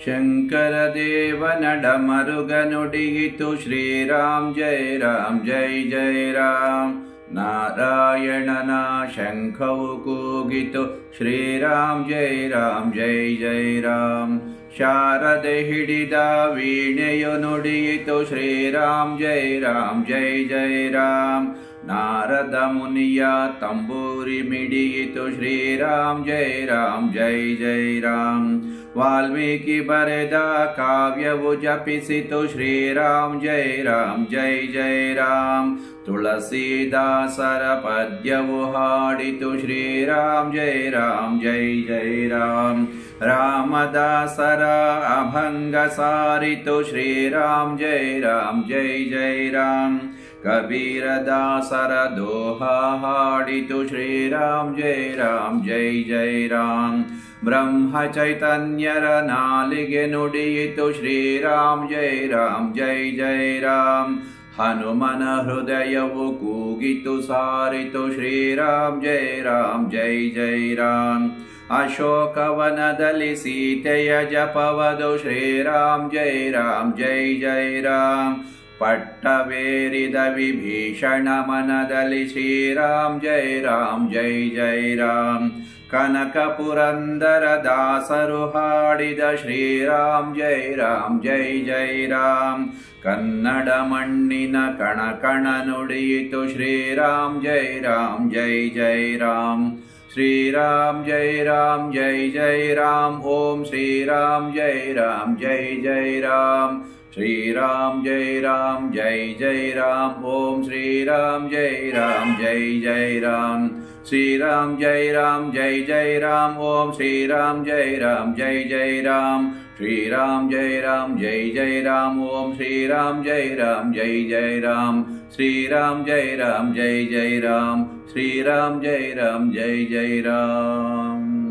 ಶಂಕರದೇವನ ಡಮರುಗನುಡಿಯಿತು ಶ್ರೀರಾಮ್ ಜಯ ರಾಮ್ ಜೈ ಜಯ ರಾಮ್. ನಾರಾಯಣನ ಶಂಖವು ಕೂಗಿತು ಶ್ರೀರಾಮ್ ಜಯ ರಾಮ್ ಜೈ ಜಯ ರಾಮ್. ಶಾರದೆ ಹಿಡಿದ ವೀಣೆಯು ನುಡಿಯಿತು ಶ್ರೀರಾಮ್ ಜಯ ರಾಮ್ ಜೈ ಜಯ ರಾಮ್. ನಾರದ ಮುನಿಯ ತಂಬೂರಿ ಮಿಡಿಯಿತು ಶ್ರೀರಾಮ್ ಜಯ ರಾಮ್ ಜೈ ಜಯ ರಾಮ್. ವಾಲ್ಮೀಕಿ ಬರೆದ ಕಾವ್ಯವು ಜಪಿಸಿತು ಶ್ರೀರಾಮ್ ಜಯ ರಾಮ್ ಜೈ ಜಯ ರಾಮ್. ತುಳಸೀದಾಸರ ಪದ್ಯವು ಹಾಡಿತು ಶ್ರೀರಾಮ್ ಜಯ ರಾಮ್ ಜೈ ಜಯ ರಾಮ್. ರಾಮದಾಸರ ಅಭಂಗ ಸಾರಿತು ಶ್ರೀರಾಮ್ ಜಯ ರಾಮ್ ಜೈ ಜಯ ರಾಮ್. ಕಬೀರದಾಸರ ದೋಹ ಹಾಡಿತು ಶ್ರೀರಾಮ್ ಜಯ ರಾಮ್ ಜೈ ಜಯ ರಾಮ್. ಬ್ರಹ್ಮ ಚೈತನ್ಯರ ನಾಲಿಗೆ ನುಡಿಯಿತು ಶ್ರೀರಾಮ್ ಜಯ ರಾಮ್ ಜೈ ಜಯ ರಾಮ್. ಹನುಮನ ಹೃದಯವು ಕೂಗಿತು ಸಾರಿತು ಶ್ರೀರಾಮ್ ಜಯ ರಾಮ್ ಜೈ ಜಯ ರಾಮ್. ಅಶೋಕವನದಲ್ಲಿ ಸೀತೆಯ ಜಪವದು ಶ್ರೀರಾಮ್ ಜಯ ರಾಮ್ ಜೈ ಜಯ ರಾಮ್. ಪಟ್ಟವೇರಿದ ವಿಭೀಷಣ ಮನದಲ್ಲಿ ಶ್ರೀರಾಮ್ ಜಯ ರಾಮ್ ಜೈ ಜಯ ರಾಮ್. ಕನಕ ಪುರಂದರ ದಾಸರು ಹಾಡಿದ ಶ್ರೀರಾಮ್ ಜಯ ರಾಮ್ ಜೈ ಜಯ ರಾಮ್. ಕನ್ನಡ ಮಣ್ಣಿನ ಕಣ ಕಣ ನುಡಿಯಿತು ಶ್ರೀರಾಮ್ ಜಯ ರಾಮ್ ಜೈ ಜಯ ರಾಮ್. ಶ್ರೀರಾಮ್ ಜಯ ರಾಮ್ ಜೈ ಜಯ ರಾಮ್. ಓಂ ಶ್ರೀರಾಮ್ ಜಯ ರಾಮ್ ಜೈ ಜಯ ರಾಮ್. ಶ್ರೀರಾಮ್ ಜಯ ರಾಮ್ ಜೈ ಜಯ ರಾಮ್. ಓಂ ಶ್ರೀರಾಮ್ ಜಯ ರಾಮ್ ಜೈ ಜಯ ರಾಮ್. ಶ್ರೀರಾಮ್ ಜಯ ರಾಮ್ ಜೈ ಜಯ ರಾಮ್. ಓಂ ಶ್ರೀರಾಮ್ ಜಯ ರಾಮ್ ಜೈ ಜಯ ರಾಮ್. ಶ್ರೀರಾಮ್ ಜಯ ರಾಮ್ ಜೈ ಜಯ ರಾಮ್. ಓಂ ಶ್ರೀರಾಮ್ ಜಯ ರಾಮ್ ಜೈ ಜಯ ರಾಮ್. ಶ್ರೀರಾಮ್ ಜಯ ರಾಮ್ ಜೈ ಜಯ ರಾಮ್. ಶ್ರೀರಾಮ್ ಜಯ ರಾಮ್ ಜೈ ಜಯ ರಾಮ್.